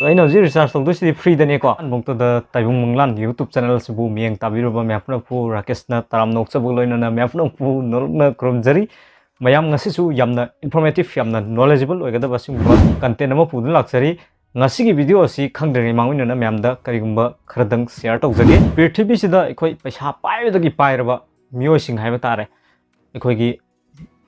I know recharge to free the neko. Mok to the Taibang Manglan YouTube channel subu mieng tabiruba mapna pu Rakesh na taram nok sabuloy na mapna pu na kromjari. Mayam ngasi su yamna informative yamna knowledgeable oigada basing content ama pu laksari. Ngasi ki video si khangdre mangwin na myamda karigumba khradang share tawjage. Prithvi sida ekhoi paisa paibadagi pairaba miyoi sing haiba tare. Ekhoi gi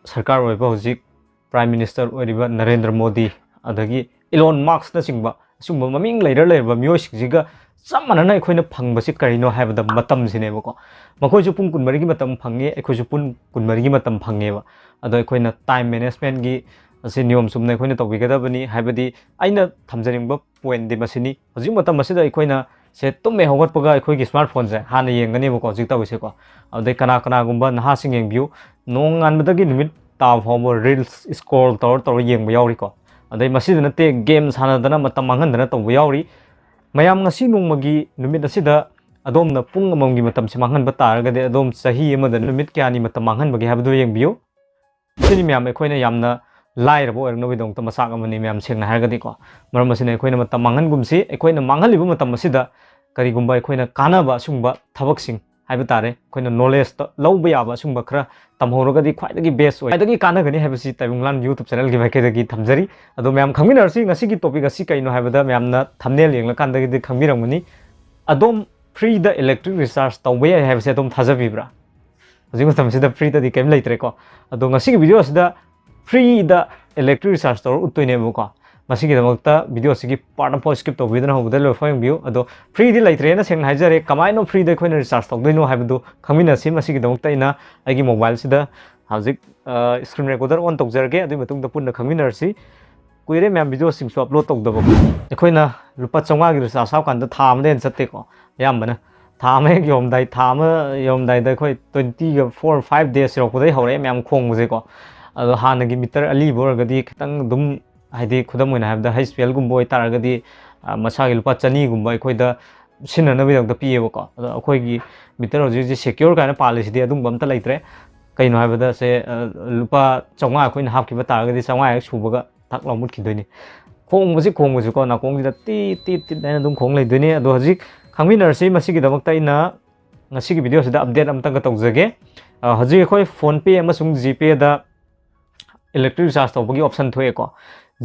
sarkar oiba hojik Prime Minister oiriba Narendra Modi adagi Elon Musk na singba sumba maming later music jiga samana na ekhoi na phangba si karino haibada matam sine bako makoi ju pung kunmari gi matam phange ekhoi ju pun kunmari gi matam phange ba ado ekhoi na time management gi asi niyom sumna ekhoi na tawigada bani haibadi aina thamjaring ba point de masini hojik matam masida ekhoi na se tumme hogat paga ekhoi gi smartphone se hana yengani bako jik tawise ko ado kana kana gumba naha sing yengbiu nong an badagi limit ta homo reels scroll tor yengba yauri ko adai masida nate game sanadana matam manghanda tawba yauri mayam ngasi nongmagi numit asida adom na pung amamgi matam se manghan bataragade adom sahi amada numit kyani matam manghan bagi habdo yengbiu sini myam ekhoina yamna lairabo erno bidong ta masak amani myam sengna hargadi ko maram masina ekhoina matam manghan gumsi ekhoina manghalibu matam masida kari gumba ekhoina kanaba sungba thabaksing haiba tare ekhoina knowledge ta lawba yaba sungba khara tamhorogadi khwaidagi best oi khwaidagi kanagani haibasi Taibanglan YouTube channel gi maikadagi thamjari ado myam khangminarsi ngasi gi topic asi kaino haibada myamna thumbnail yengla kandagi khangmirangmani adom free the electric recharge tawbe haibase adom thajabibra hojik tamsida free ta di kem leitre ko ado ngasi gi video asida free the electric recharge tor uttoine ko masigi damakta video sigi part of skip to vidana hobda lo fayang view ado free di laitre na seng haijare kamaino free de khoina recharge tok doino haibdu khangmina si masigi damakta ina agi mobile sida hajik screen recorder on tok jarge adu matung da punna khangmina si kuire myam video sing so upload tok dabo ekhoina rupa 500 gi recharge saw kan da tham den chatte ko yambana tham ek yom dai da khoi 24 5 days rok dai hore myam khong muje ko ado hanagi meter ali borgadi khitang dum haidi khudam oina habda HPL gumbo itaragadi masagi lupa chani gumba ekhoi sinana bidang da piye ko ado ekhoi gi meter hoji ji secure kana policy de adum bamta laitre kaino habda se lupa 500 ekhoi na hap ki bataragadi 500 subaga thak lomut khidoini khong muji ko na khong ti na dum khong leidoini ado hoji khangminar si masigi damakta ina ngasi gi video sida update amtang ka tawjage hoji ekhoi phone pay amasung gpay da electric recharge tawbagi option thoe ko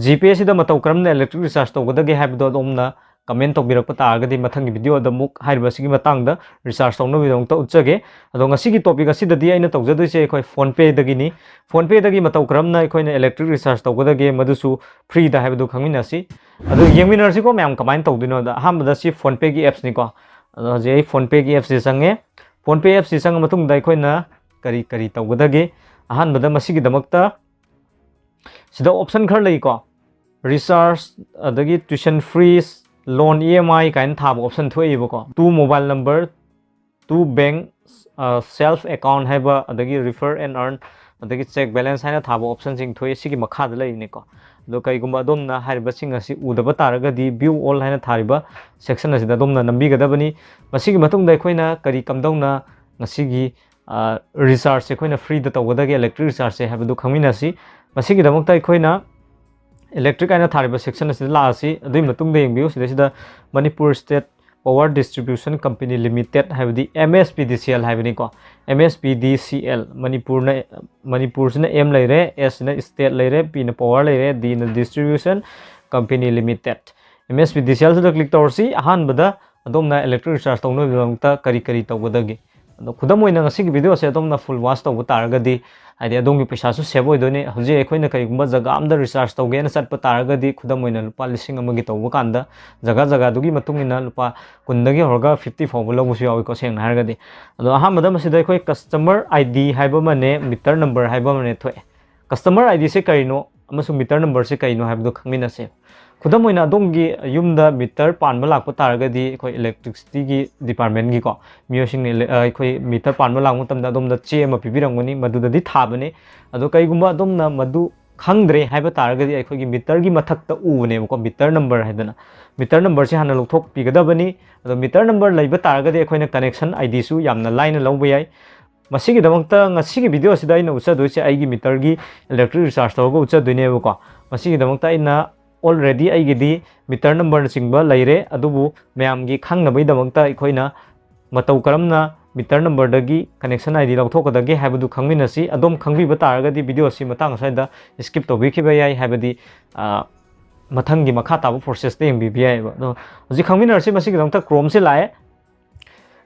GPay sida matau karamna electric recharge tawgadagi haibdo domna comment tawbirakpa taragadi mathangi video da muk haiba sigi matangda recharge tawno bidong ta uchage ado ngasigi topic asida di aina tawjadoise ekhoi phone pay dagi matau karamna ekhoina electric recharge tawgadagi madusu free da haibdo khangmina si ado yengminar si ko myam kamain tawdino da hamda si phone pay gi apps ni ko ado je phone pay gi apps se sange phone pay apps se sang matung da ekhoina kari tawgadagi ahan bada masigi damakta sida option khar lei ko recharge adagi tuition free loan EMI kain thab option thoi ko to mobile number to bank self account haiba adagi refer and earn adagi check balance haina thab option sing thoi sigi makha da lei ne ko do kai gumba dom na hariba sing asi udaba taraga di view all haina thariba section asida dom na nambi gada bani masigi matung dai khoina kari kamdong ngasigi recharge se khoina free da tawgadagi electric recharge se haiba du khangmina si masigi damakta ekhoi electric aina thariba section asida la asi adui matung de yengbiu sida manipur state power distribution company limited haibadi Mspdcl haibani ko Mspdcl manipur sina m leire s na state leire p na power leire d na distribution company limited Mspdcl sida click torsi ahan bada adomna electric recharge tawno bidangta kari tawgadagi ado khudam oina ngasi gi video se adomna full watch tawba taragadi haide adongi paisa su save oidone hoje ekhoina kai gumba jaga amda recharge tawge na satpa taragadi khudam oina lupa lising amagi tawba kanda jaga dugi matungina lupa kundagi horga 50 fawba lobusu yawi ko seng hargadi ado ahamada masida ekhoi customer ID haiba mane meter number haiba mane thoe customer ID se kaino amasung meter number se kaino haibdo khangmina se khudam oina adongi yumda meter panba lakpa taragadi ekhoi electricity gi department gi ko miosing ekhoi meter panba lakmu tamda adomda che ma pibirangoni madudadi thabane ado kai gumba adomna madu khangdre haiba taragadi ekhoi gi meter gi mathakta ubane ko meter number haidana meter number se hana lokthok pigadabani ado meter number laiba taragadi ekhoina connection ID su yamna line lawba yai masigi damakta ngasi gi video sida ina ucha doise aigi meter gi electric recharge tawga ucha doine ko masigi damakta ina already aigidi meter number chingba leire adubu mayamgi khangnabai damakta ikhoina matau karamna meter number dagi connection id lauthokadagi haibadu khangminasi adom khangbiba taragadi video si matang saida skip tobikhiba yai haibadi mathangi makha tabu process te yengbi yai ba hoji khangminarsi masigi damta chrome se lae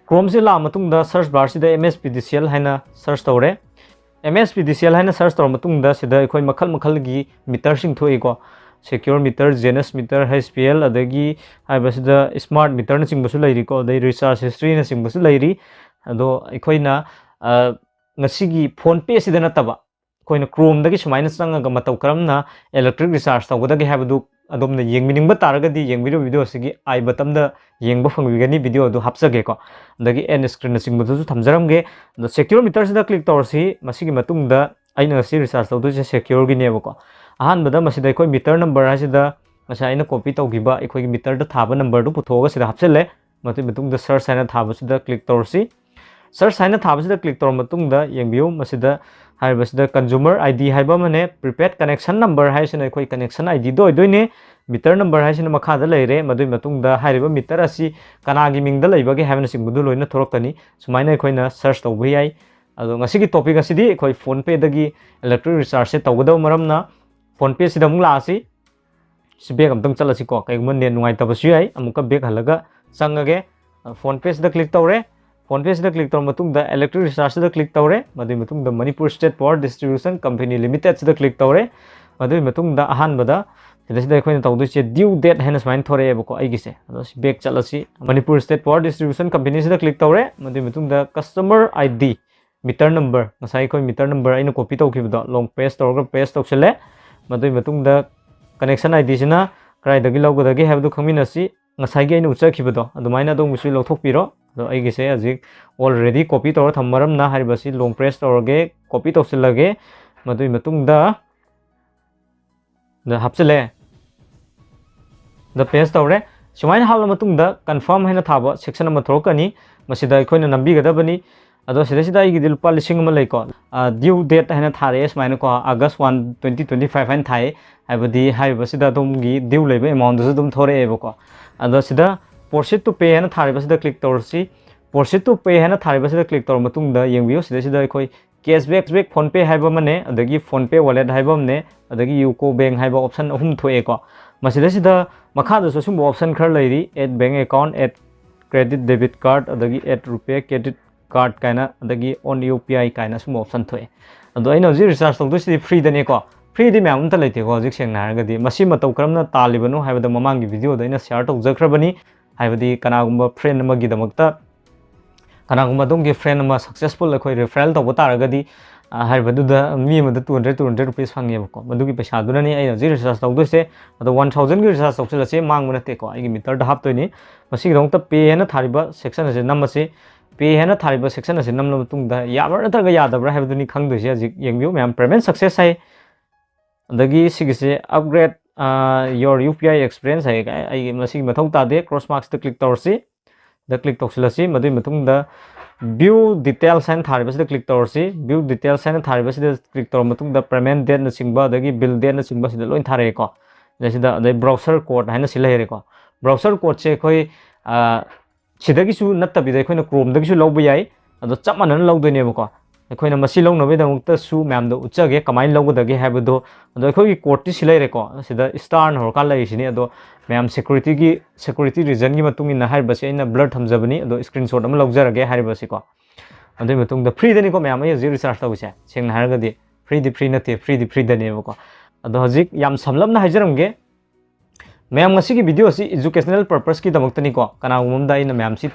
chrome se la matungda search bar sida mspdcl haina search tawre mspdcl haina search tawr matungda sida ikhoi makhal makhal gi meter sing thoi ko secure meter genus meter hpl adagi haibasida smart meter na singbasu lairi ko dai recharge history na singbasu lairi ado ikhoina ngasigi phone pay sida nataba koina chrome dagi sumaina changaga matau karamna electric recharge tawgadagi habadu adomna yengminingba taragadi yengbido video sigi ai batamda yengba fangbigani video adu hapsage ko dagi end screen na singbasu thamjaramge ado secure meter sida click tawrsi masigi matungda aina si recharge tawdu se secure gi nebo ko ahan bada masida ikoi meter number hasida masa aina copy tawgiba ikoi meter da thaba number du puthoga sida hapsele mati matungda search aina thaba sida click tawrsi search aina thaba sida click tawr matungda yengbiu masida हाइबसदा consumer ID हाइबा मने prepaid connection number हाइसना कोई connection ID दो दोइने meter number हाइसना मखादा लेरे मदुइ मतुंगदा हाइरिबा metre असि कनागी मिंगदा लेबगे हाइबना सिंगबुदु लोइना थोरक्तनी सुमाइना Koyna search तौबु याइ अदो ngasi topic असि कोई फोन पे दगी इलेक्ट्रिक रिचार्ज से तौगदौ मरमना फोन पे सिदा मुंग लासी सिबेग अमतंग चलसि को कैगमन ने नुंगाइ तबसु याइ अमुका बेग हलगा चंगगे फोन पे सिदा क्लिक तौरे फोन पे सिदा क्लिक तौर मतुंगदा इलेक्ट्रिक रिचार्ज सिदा क्लिक तौरे मदुइ मतुंगदा Manipur state power distribution company limited सिदा क्लिक तौरे मदुइ मतुंगदा अहानबदा सिदा अखोइना तौदुचे ड्यू डेट हैना समाइन थोरे बको आइगिसे अदो बेक चलसी Manipur state power distribution company सिदा क्लिक तौरे मदुइ मतुंगदा कस्टमर आईडी मीटर नंबर नसाई कोई मीटर नंबर आइना कॉपी तौखिबदा लॉन्ग पेज तौरगा पेज तौसले मदुइ मतुंगदा कनेक्शन आईडी सिना क्राइदगी लौगदगी हैबदु खमिनसी ngasai ge inu chakhibado adumaina dong musi lothokpiro ado aigise ajik already copy tor thammaram na haribasi long press torge copy tawsilage madui matungda da hapsele the paste tawre sumaina hal matungda confirm haina thaba section ama thorokani masida ikhoina nambi gadabani ado sida igi lupa lising ama leiko due date haina thare sumaina ko august 1 2025 hain thai haibadi haibasida domgi due leba amount du dum thore eboko ado sida proceed to pay haina thare basida click tawrsi proceed to pay haina thare basida click tawr matungda yengbiu sida ikoi cashback phone pay haiba mane adagi phone pay wallet haiba mane adagi UCO bank haiba option ahum thoe ko masida makha da sum option khar lairi add bank account add credit debit card adagi add rupee credit card kaina adagi on UPI kaina sum option thoe ado aina ji recharge tawdu sidi free da ne ko free di myam ta leite ko jik seng na gadi masi matau karamna talibanu haibada mamangi video da ina share tau jakrabani haibadi kanagumba friend amagi damakta kanagumba donggi friend ama successful akhoi referral tau taragadi haibadu da mi amada 200 rupees phangi ko madugi paisa dunani aina ji recharge tau dose ado 1000 gi recharge tau chila se mangmuna te ko agi meter da hap toini masi dongta pay hena thariba section ase namase pay hena thariba section ase namna matungda yabra natraga yadabra haibaduni khangdose ajik yengbiu myam payment success hai adagi sigise upgrade your UPI experience hai ai masigi mathau ta de cross marks to click tawrsi the click tawsilasi madui matungda view details and tharibasi de click tawrsi view details and tharibasi de click tawr matungda payment date na singba adagi bill date na singba sida loin thare ko jasida adai browser code haina sila here ko browser code che khoi sidagi su nattabi de khoina chrome dagi su lawba yai ado chap manan lawdoine ko अखोइना मसी लौनबे दमुक्ता सु ma'am दो उच्चगे कमाइन लौगदगे हैबदो अदो अखोगी court सिलाइरे को सिदा star होरका लाइसिनी अदो ma'am security reason की मतुंग इन हाइबसे इन blur थमजबनी अदो screenshot अम लौजरगे हाइबसे को अदो मतुंग द फ्री दनी को मैम ये रिचार्ज तौसे सेंग हारगदि फ्री नते फ्री दनी को अदो हजिक याम समलमना हाइजरमगे मैम ngasi की वीडियो सी एजुकेशनल पर्पस की दमक्तनी को कनागुमदा इन मैम सी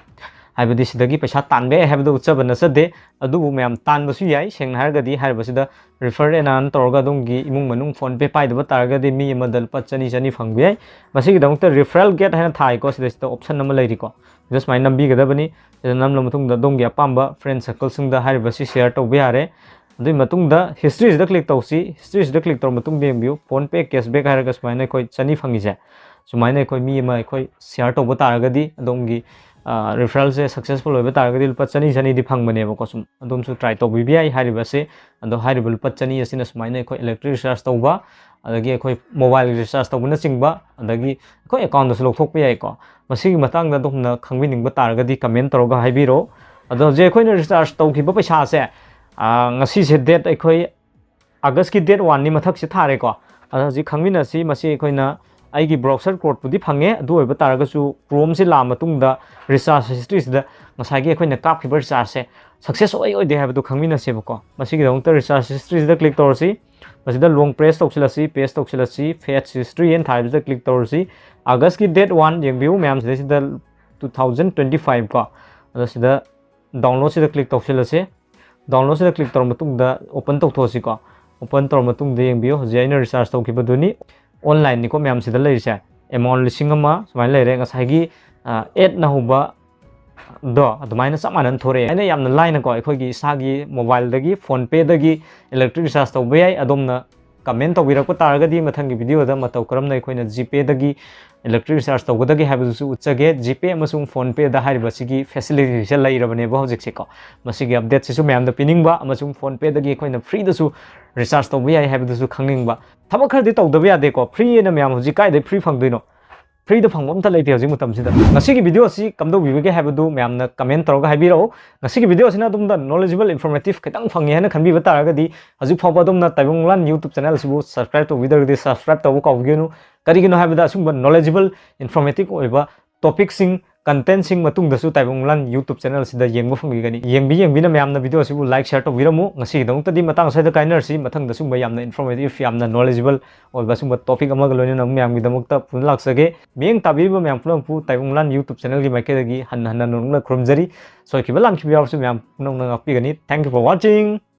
हाइबदी सिदगी पैसा तानबे हाइबदो उच्चबन सदे अदुबु मैम तानबसु याइ सेंग हारगदी हाइबसिदा रिफर एनान तोरगा दोंगी इमुंग मनुंग फोन पे पाइदबा तारगदि मी मदल पचनी चनी फंगबे याइ मसिगी दमक्ता रिफरल गेट हाइना थाइ को सिदा ऑप्शन नम लैरि को जस्ट माइ नंबी गदबनी नम लमथुंग द दोंगी अपाम्बा फ्रेंड सर्कल सिंग द हाइबसि शेयर तौबे यारे अदुइ मतुंग द हिस्ट्री सिदा क्लिक तौसी हिस्ट्री सिदा क्लिक तौर मतुंग बेंबिउ फोन पे कैशबैक हाइरगा स्माइना कोइ चनी फंगिसे सुमाइना कोइ मी मा कोइ शेयर तौबा तारगदि दोंगी referral se successful hoiba taragadi lupa chani chani di phangmane ba ko sum adom su try to bi ai hariba se ando hariba lupa chani asina sumaina khoi electric recharge tawba adagi khoi mobile recharge tawbuna chingba adagi khoi account da lok thok pe ai ko masigi matang da domna khangbi ningba taragadi comment toroga haibiro ado je khoi na recharge tawkhiba paisa se ngasi se date ai khoi August ki date 1 ni mathak se thare ko ada ji khangmina si masi khoi na aigi browser code pudi phange adu oiba taragasu chrome se la matungda recharge history sida ngasai ge khoina kap khibar recharge se success oi de habdu khangmina se bako masigi dong ta recharge history sida click torsi masida long press toksilasi paste toksilasi fetch history en thai sida click torsi august ki date 1 yengbiu ma'am sida 2025 ko ada sida download sida click toksilasi download sida click tor matungda open toktosi ko open tor matungda yengbiu jaina recharge tokibaduni online niko ma'am सिदा लेरिसे amount लिसिंग अमा सुमाइन लेरे ngasai ad na huba do adumaina samanan thore aina yamna line ko ekhoi gi isagi mobile dagi phone pay dagi electric recharge to bai adomna comment to birak ko taragadi mathangi video da matau karam na ekhoi na gpay dagi electric recharge to dagi habu su uchage gpay amasung phone pay da hariba sigi facility se lairabane ba hojik se ko masigi update se su ma'am da piningba amasung phone pay dagi ekhoi na free da su recharge to bai habu da su khangingba thaba khadi to da ya de ko free na ma'am hojik kai de free phangdoino free da phangom ta leite hojik mutam sida ngasigi video si kamdo bibege habadu ma'am na comment toroga habiro ngasigi video sina dum da knowledgeable informative kitang phangi hana khanbi ba taraga di hojik phawba dum na Taibang YouTube channel sibu subscribe to video di subscribe to ko genu kari genu habada sumba knowledgeable informative oiba topic sing content sing matung dasu Taibang YouTube channel sida Yengba Fangbigani Yengbi na ma'am na video sibu like share to viramu ngasi dong ta di matang sai da kainer si mathang da sumba yamna informative yamna knowledgeable oiba sumba topic ama galoni na ma'am gi damukta pun lak sage meng tabiba ma'am pulang pu Taibang YouTube channel gi maike gi han han nong na krumjari so ki balang ki biaw su ma'am nong na api gani thank you for watching